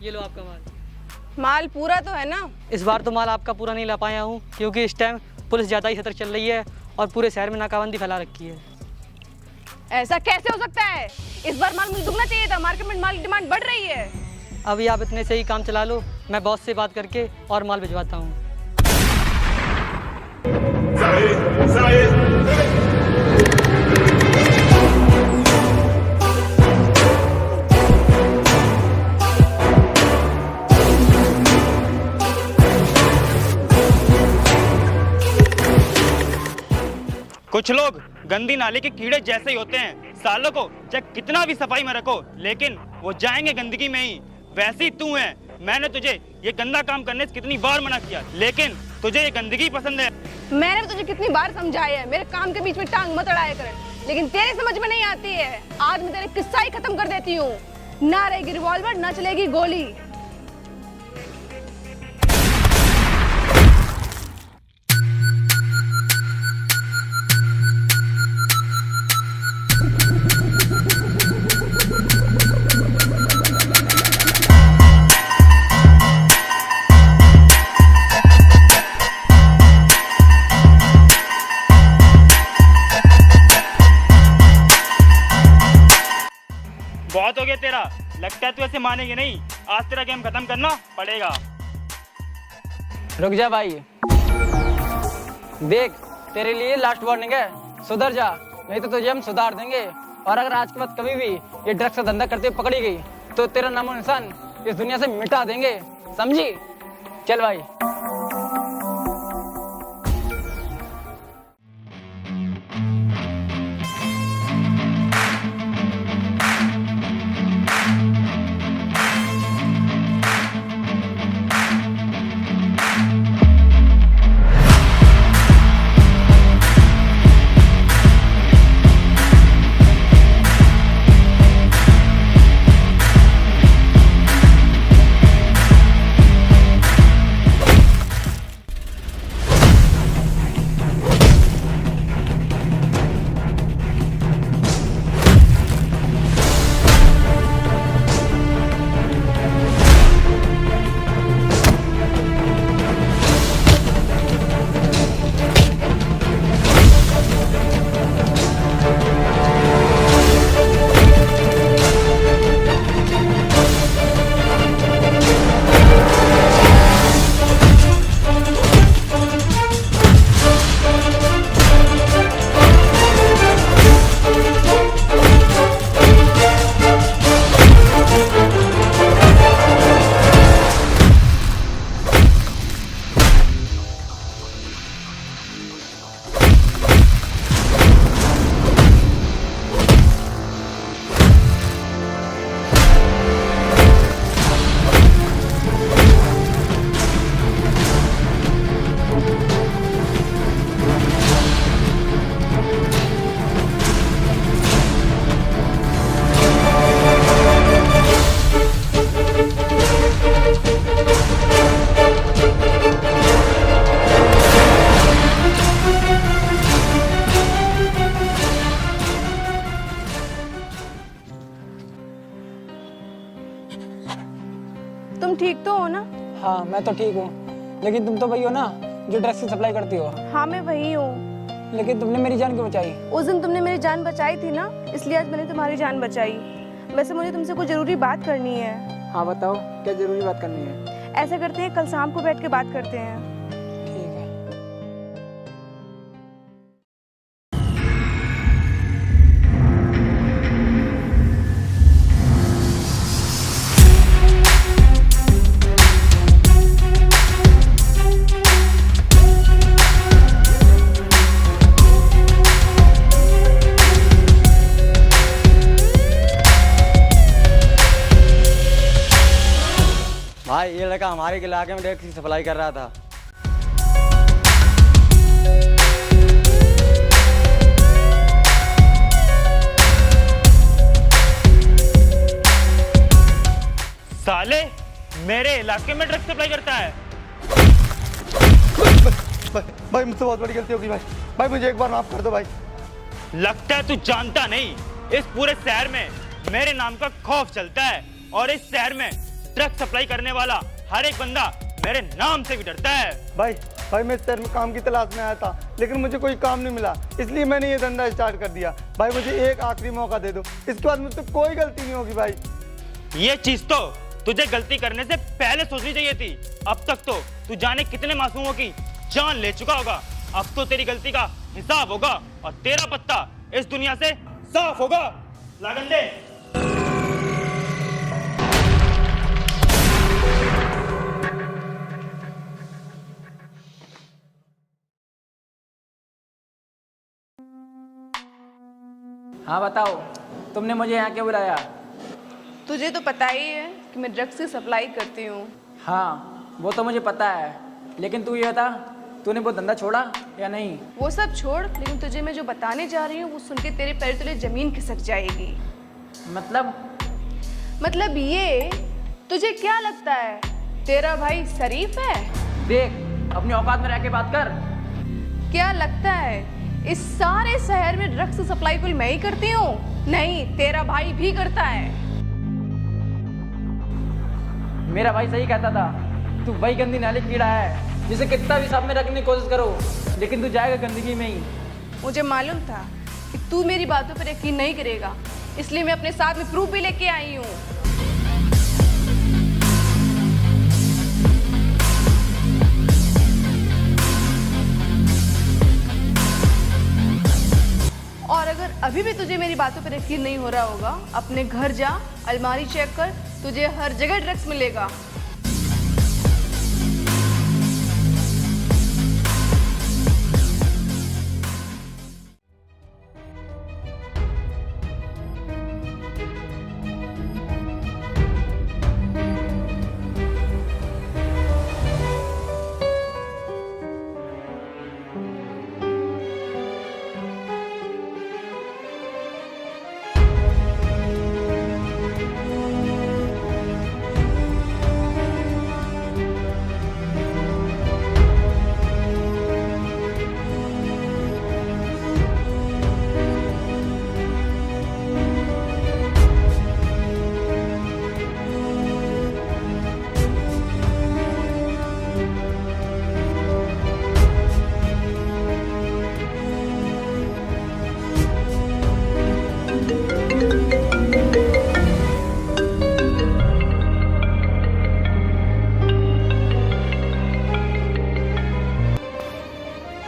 ये लो आपका माल। माल पूरा तो है ना? इस बार तो माल आपका पूरा नहीं ला पाया हूँ क्योंकि इस टाइम पुलिस ज़्यादा ही सतर्क चल रही है और पूरे शहर में नाकाबंदी फैला रखी है। ऐसा कैसे हो सकता है? इस बार माल मुझे दुगना चाहिए था। मार्केट में माल की डिमांड बढ़ रही है। अभी आप इतने से ही काम चला लो, मैं बॉस से बात करके और माल भिजवाता हूँ। कुछ लोग गंदी नाले के कीड़े जैसे ही होते हैं। सालों को चाहे कितना भी सफाई में रखो लेकिन वो जाएंगे गंदगी में ही। वैसे ही तू है। मैंने तुझे ये गंदा काम करने से कितनी बार मना किया लेकिन तुझे ये गंदगी पसंद है। मैंने भी तुझे कितनी बार समझाया है मेरे काम के बीच में टांग मत अड़ाया कर, लेकिन तेरे समझ में नहीं आती है। आज मैं तेरे किस्सा ही खत्म कर देती हूँ। ना रहेगी रिवॉल्वर ना चलेगी गोली। बहुत हो गया तेरा। लगता है तू ऐसे मानेगी नहीं। आज तेरा गेम खत्म करना पड़ेगा। रुक जा भाई, देख तेरे लिए लास्ट वार्निंग है, सुधर जा नहीं तो तुझे हम सुधार देंगे। और अगर आज के बाद कभी भी ये ड्रग्स का धंधा करते हुए पकड़ी गई तो तेरा नामो निशान इस दुनिया से मिटा देंगे, समझी? चल भाई। तुम ठीक तो हो ना? हाँ मैं तो ठीक हूँ, लेकिन तुम तो वही हो ना जो ड्रग्स की सप्लाई करती हो। हाँ मैं वही हूँ। लेकिन तुमने मेरी जान क्यों बचाई? उस दिन तुमने मेरी जान बचाई थी ना, इसलिए आज मैंने तुम्हारी जान बचाई। वैसे मुझे तुमसे कुछ जरूरी बात करनी है। हाँ बताओ, क्या जरूरी बात करनी है? ऐसा करते हैं कल शाम को बैठ के बात करते हैं। ठीक है। भाई ये लड़का हमारे इलाके में ड्रग्स की सप्लाई कर रहा था। साले मेरे इलाके में ड्रग्स सप्लाई करता है। भाई मुझसे बहुत बड़ी गलती होगी भाई। भाई मुझे एक बार माफ कर दो भाई। लगता है तू जानता नहीं, इस पूरे शहर में मेरे नाम का खौफ चलता है और इस शहर में ड्रग्स सप्लाई करने वाला हर एक बंदा मेरे नाम से भी डरता है। भाई मैं शहर में काम की तलाश में आया था, लेकिन मुझे कोई काम नहीं मिला, इसलिए मैंने ये धंधा स्टार्ट कर दिया। भाई मुझे एक आखिरी मौका दे दो, इसके बाद मुझसे कोई गलती नहीं होगी भाई। ये चीज तो तुझे गलती करने से पहले सोचनी चाहिए थी। अब तक तो तू जाने कितने मासूमों की जान ले चुका होगा। अब तो तेरी गलती का हिसाब होगा और तेरा पत्ता इस दुनिया से साफ होगा। लगन दे। हाँ बताओ, तुमने मुझे यहाँ क्यों बुलाया? तुझे तो पता ही है कि मैं ड्रग्स की सप्लाई करती हूँ। हाँ वो तो मुझे पता है, लेकिन तू ये बता, तूने वो धंधा छोड़ा या नहीं? वो सब छोड़, लेकिन तुझे मैं जो बताने जा रही हूँ वो सुन के तेरे पैर तले जमीन खिसक जाएगी। मतलब ये, तुझे क्या लगता है तेरा भाई शरीफ है? देख अपनी औकात में रह के बात कर। क्या लगता है इस सारे शहर में ड्रग्स सप्लाई कुल मैं ही करती हूँ? नहीं, तेरा भाई भी करता है। मेरा भाई सही कहता था, तू वही गंदी नाली कीड़ा है जिसे कितना भी साफ में रखने की कोशिश करो, लेकिन तू जाएगा गंदगी में ही। मुझे मालूम था कि तू मेरी बातों पर यकीन नहीं करेगा, इसलिए मैं अपने साथ में प्रूफ भी लेके आई हूँ। और अगर अभी भी तुझे मेरी बातों पर यकीन नहीं हो रहा होगा, अपने घर जा, अलमारी चेक कर, तुझे हर जगह ड्रग्स मिलेगा।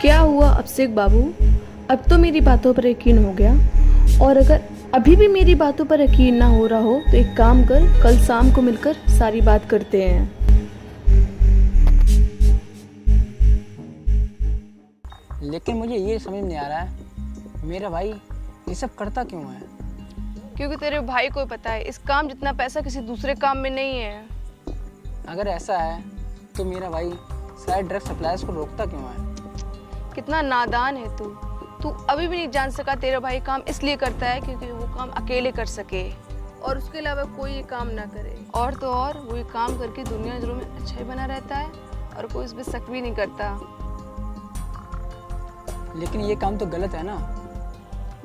क्या हुआ अभिषेक बाबू, अब तो मेरी बातों पर यकीन हो गया? और अगर अभी भी मेरी बातों पर यकीन ना हो रहा हो तो एक काम कर, कल शाम को मिलकर सारी बात करते हैं। लेकिन मुझे ये समझ नहीं आ रहा है, मेरा भाई ये सब करता क्यों है? क्योंकि तेरे भाई को पता है इस काम जितना पैसा किसी दूसरे काम में नहीं है। अगर ऐसा है तो मेरा भाई सारे ड्रग सप्लायर्स को रोकता क्यों है? कितना नादान है तू। तू अभी भी नहीं जान सका तेरा भाई काम इसलिए करता है क्योंकि वो काम अकेले कर सके और उसके अलावा कोई ये काम ना करे। और तो और वो ये काम करके दुनिया नजरों में अच्छा ही बना रहता है और कोई उस पर शक भी नहीं करता। लेकिन ये काम तो गलत है ना?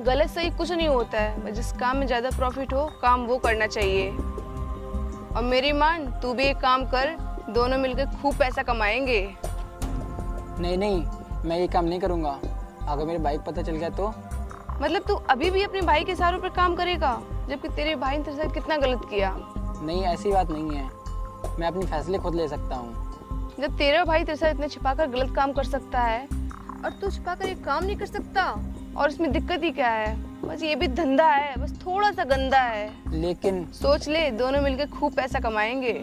गलत सही कुछ नहीं होता है, बस जिस काम में ज्यादा प्रॉफिट हो काम वो करना चाहिए। और मेरी मान, तू भी एक काम कर, दोनों मिलकर खूब पैसा कमाएंगे। नहीं, मैं ये काम नहीं करूँगा। अगर मेरे भाई को पता चल गया तो? मतलब तू अभी भी अपने भाई के इशारों पर काम करेगा, जबकि तेरे भाई ने तेरे साथ कितना गलत किया। नहीं, ऐसी बात नहीं है, मैं अपने फैसले खुद ले सकता हूँ। जब तेरा भाई तेरे साथ इतना छिपाकर गलत काम कर सकता है और तू छिपाकर एक काम नहीं कर सकता, और इसमें दिक्कत ही क्या है? बस ये भी धंधा है, बस थोड़ा सा गंदा है। लेकिन सोच ले, दोनों मिलकर खूब पैसा कमाएंगे।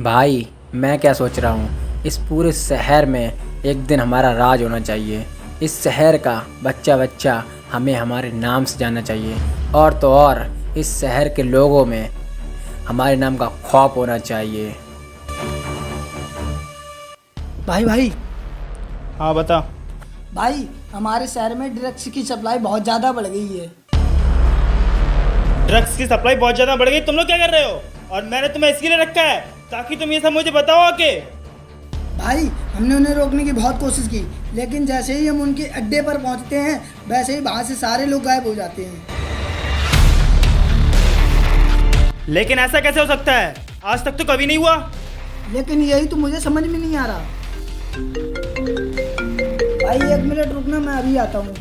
भाई मैं क्या सोच रहा हूँ, इस पूरे शहर में एक दिन हमारा राज होना चाहिए। इस शहर का बच्चा बच्चा हमें हमारे नाम से जानना चाहिए, और तो और इस शहर के लोगों में हमारे नाम का खौफ होना चाहिए। भाई भाई हाँ बता। भाई हमारे शहर में ड्रग्स की सप्लाई बहुत ज़्यादा बढ़ गई है। ड्रग्स की सप्लाई बहुत ज्यादा बढ़ गई, तुम लोग क्या कर रहे हो? और मैंने तुम्हें इसके लिए रखा है ताकि तुम ये सब मुझे बताओ आके। भाई हमने उन्हें रोकने की बहुत कोशिश की, लेकिन जैसे ही हम उनके अड्डे पर पहुंचते हैं वैसे ही वहाँ से सारे लोग गायब हो जाते हैं। लेकिन ऐसा कैसे हो सकता है? आज तक तो कभी नहीं हुआ। लेकिन यही तो मुझे समझ में नहीं आ रहा। भाई 1 मिनट रुकना, मैं अभी आता हूँ।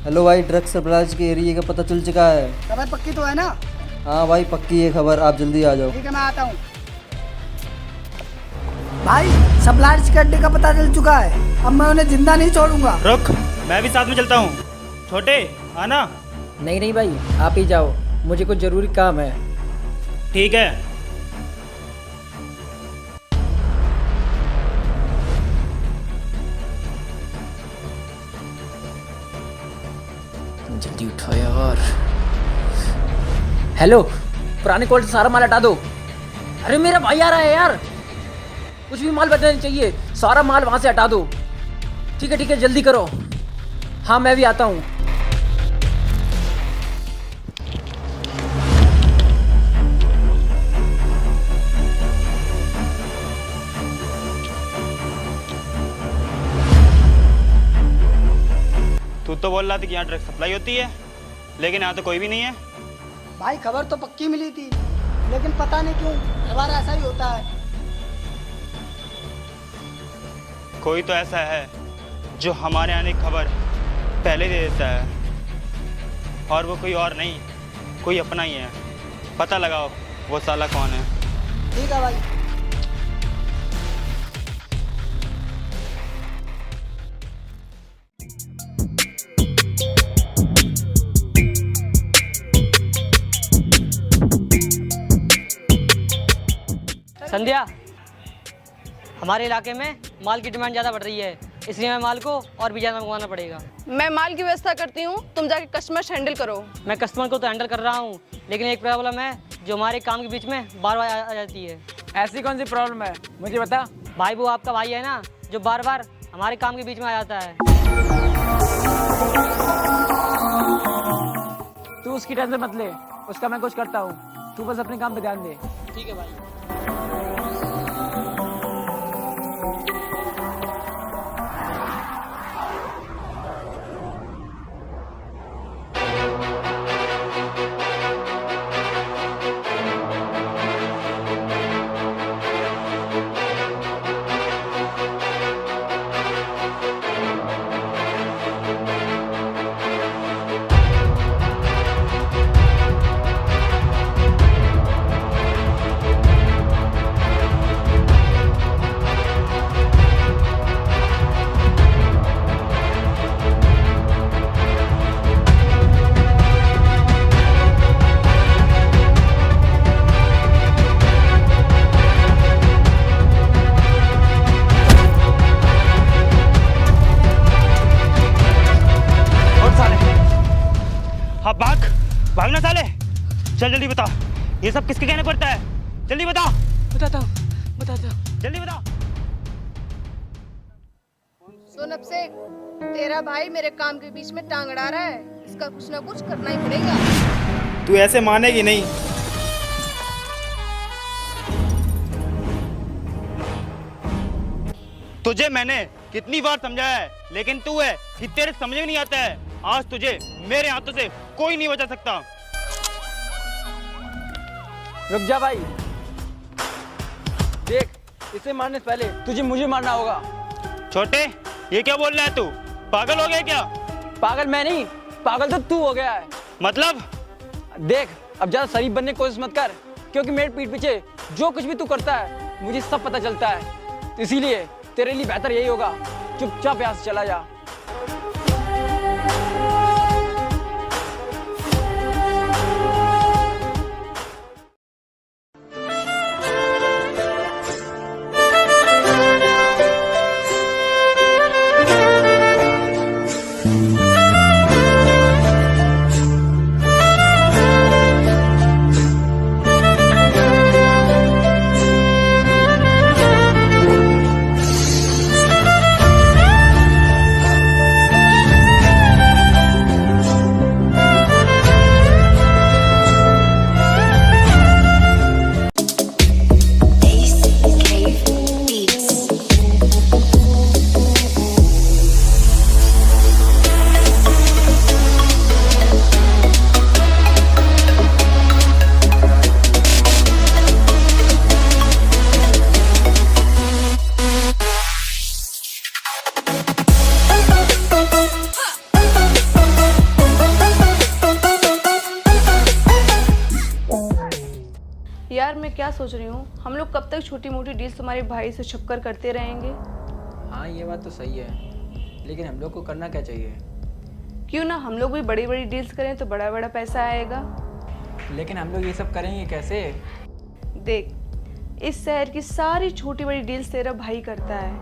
हेलो भाई, ड्रग्स सप्लाईज के एरिया का पता चल चुका है। खबर पक्की तो है ना? हाँ भाई पक्की है खबर, आप जल्दी आ जाओ। ठीक है मैं आता हूँ। भाई सप्लायर्स के अड्डे का पता चल चुका है, अब मैं उन्हें जिंदा नहीं छोड़ूंगा। रुक, मैं भी साथ में चलता हूँ। छोटे आना। नहीं नहीं भाई, आप ही जाओ, मुझे कुछ ज़रूरी काम है। ठीक है। जल्दी उठो यार। हेलो, पुराने कोल्ड से सारा माल हटा दो। अरे मेरा भाई आ रहा है यार, कुछ भी माल बचना नहीं चाहिए, सारा माल वहां से हटा दो। ठीक है जल्दी करो। हाँ मैं भी आता हूँ। तू तो बोल रहा था कि यहाँ ड्रग्स सप्लाई होती है, लेकिन यहाँ तो कोई भी नहीं है। भाई खबर तो पक्की मिली थी, लेकिन पता नहीं क्यों हमारा ऐसा ही होता है। कोई तो ऐसा है जो हमारे आने की खबर पहले दे देता है, और वो कोई और नहीं, कोई अपना ही है। पता लगाओ वो साला कौन है। ठीक है भाई। संध्या, हमारे इलाके में माल की डिमांड ज़्यादा बढ़ रही है, इसलिए मैं माल को और भी ज़्यादा मंगवाना पड़ेगा। मैं माल की व्यवस्था करती हूँ, तुम जाके कस्टमर हैंडल करो। मैं कस्टमर को तो हैंडल कर रहा हूँ, लेकिन एक प्रॉब्लम है जो हमारे काम के बीच में बार बार आ जाती है। ऐसी कौन सी प्रॉब्लम है, मुझे बता। भाई वो आपका भाई है ना, जो बार बार हमारे काम के बीच में आ जाता है। तू उसकी टेंशन मत ले, उसका मैं कुछ करता हूँ, तू बस अपने काम पे ध्यान दे। ठीक है भाई। हाँ भागना साले। चल जल्दी बता, ये सब किसके कहने पड़ता है? जल्दी बता। बताता हूँ। जल्दी बता। सुन अब से, तेरा भाई मेरे काम के बीच में टांग अड़ा रहा है, इसका कुछ ना कुछ करना ही पड़ेगा। तू ऐसे मानेगी नहीं। तुझे मैंने कितनी बार समझाया है, लेकिन तू है कि तेरे समझ में नहीं आता है। आज तुझे मेरे हाथों से कोई नहीं बचा सकता। रुक जा भाई, देख इसे मारने से पहले तुझे मुझे मारना होगा। छोटे, ये क्या बोल रहा है तू? पागल हो गया क्या? पागल मैं नहीं, पागल तो तू हो गया है। मतलब? देख अब ज्यादा शरीफ बनने की कोशिश मत कर, क्योंकि मेरे पीठ पीछे जो कुछ भी तू करता है मुझे सब पता चलता है। इसीलिए तेरे लिए बेहतर यही होगा, चुपचाप यहाँ से चला जा। सोच रही हूँ, हम लोग कब तक छोटी मोटी डील्स तुम्हारे भाई से छुपकर करते रहेंगे? हाँ ये बात तो सही है, लेकिन हम लोग को करना क्या चाहिए? क्यों ना हम लोग भी बड़ी बड़ी डील्स करें तो बड़ा बड़ा पैसा आएगा। लेकिन हम लोग ये सब करेंगे कैसे? देख, इस शहर की सारी छोटी बड़ी डील्स तेरा भाई करता है,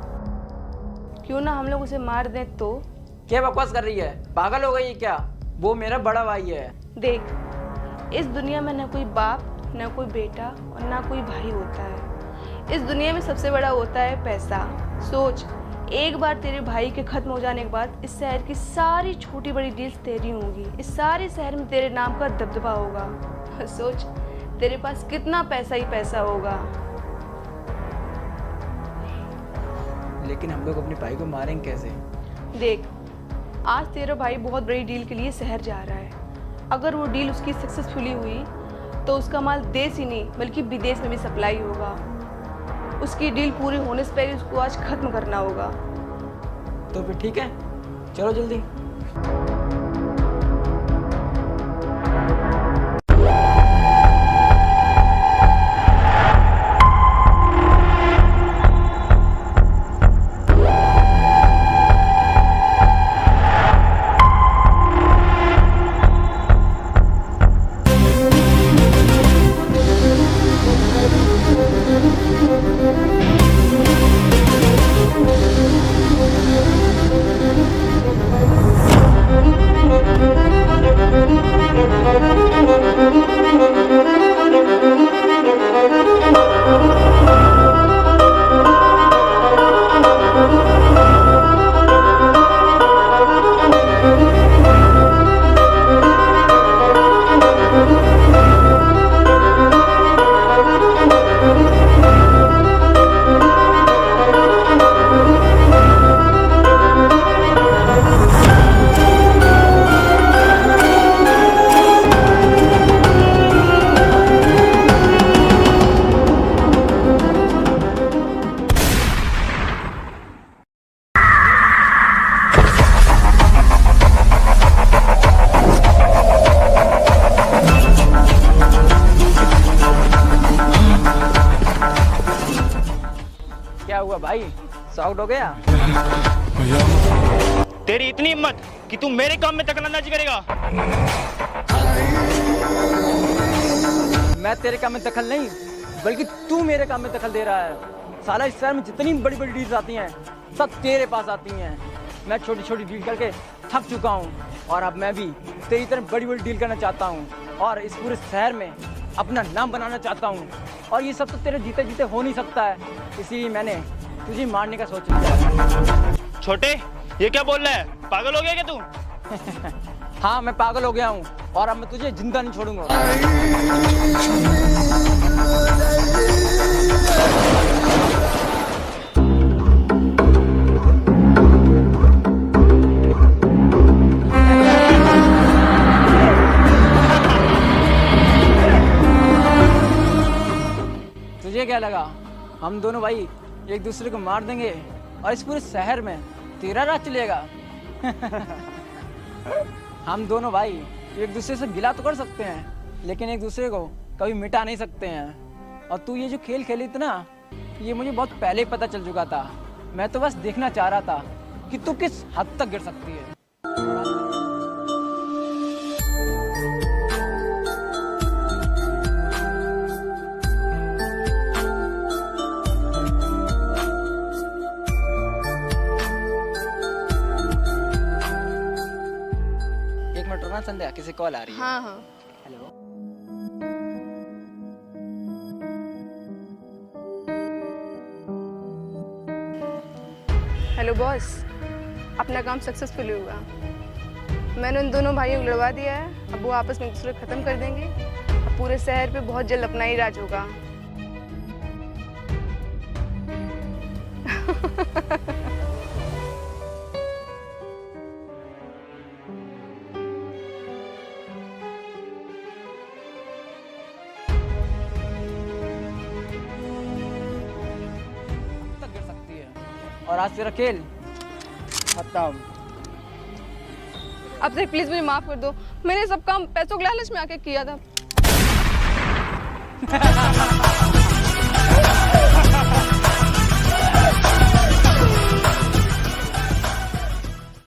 क्यों ना हम लोग उसे मार दें तो? क्या बकवास कर रही है? पागल हो गई है क्या? वो मेरा बड़ा भाई है। देख, इस दुनिया में ना कोई बाप, ना कोई बेटा और ना कोई भाई होता है। इस दुनिया में सबसे बड़ा होता है पैसा। सोच, एक बार तेरे भाई के खत्म हो जाने के बाद इस शहर की सारी छोटी बड़ी डील्स तेरी होंगी। इस सारे शहर में तेरे नाम का दबदबा होगा। सोच, तेरे पास कितना पैसा ही पैसा होगा। लेकिन हम लोग अपने भाई को मारेंगे कैसे? देख, आज तेरा भाई बहुत बड़ी डील के लिए शहर जा रहा है। अगर वो डील उसकी सक्सेसफुली हुई तो उसका माल देश ही नहीं बल्कि विदेश में भी सप्लाई होगा। उसकी डील पूरी होने से पहले उसको आज खत्म करना होगा। तो फिर ठीक है, चलो जल्दी। क्या हुआ भाई, शॉक्ड हो गया? तेरी इतनी हिम्मत कि तू मेरे काम में दखलंदाजी करेगा? मैं तेरे काम में दखल नहीं, बल्कि तू मेरे काम में दखल दे रहा है। साला इस शहर में जितनी बड़ी बड़ी डील्स आती हैं सब तेरे पास आती हैं। मैं छोटी छोटी डील करके थक चुका हूँ और अब मैं भी तेरी तरह बड़ी बड़ी डील करना चाहता हूँ और इस पूरे शहर में अपना नाम बनाना चाहता हूँ। और ये सब तो तेरे जीते जीते हो नहीं सकता है, इसीलिए मैंने तुझे मारने का सोच लिया। छोटे, ये क्या बोल रहा है? पागल हो गया क्या तू? हाँ मैं पागल हो गया हूँ और अब मैं तुझे जिंदा नहीं छोड़ूंगा। तुझे क्या लगा हम दोनों भाई एक दूसरे को मार देंगे और इस पूरे शहर में तेरा राज चलेगा? हम दोनों भाई एक दूसरे से गिला तो कर सकते हैं, लेकिन एक दूसरे को कभी मिटा नहीं सकते हैं। और तू ये जो खेल खेली थी ना, ये मुझे बहुत पहले ही पता चल चुका था। मैं तो बस देखना चाह रहा था कि तू किस हद तक गिर सकती है। एक मिनट रुकना संध्या, किसी कॉल आ रही है। हाँ हाँ। हेलो। हेलो बॉस, अपना काम सक्सेसफुल हुआ। मैंने उन दोनों भाइयों को लड़वा दिया है। अब वो आपस में एक दूसरे को खत्म कर देंगे। अब पूरे शहर पे बहुत जल्द अपना ही राज होगा। और आज तेरा खेल खत्म। अब से प्लीज मुझे माफ कर दो, मैंने सब काम पैसों के लालच में आके किया था।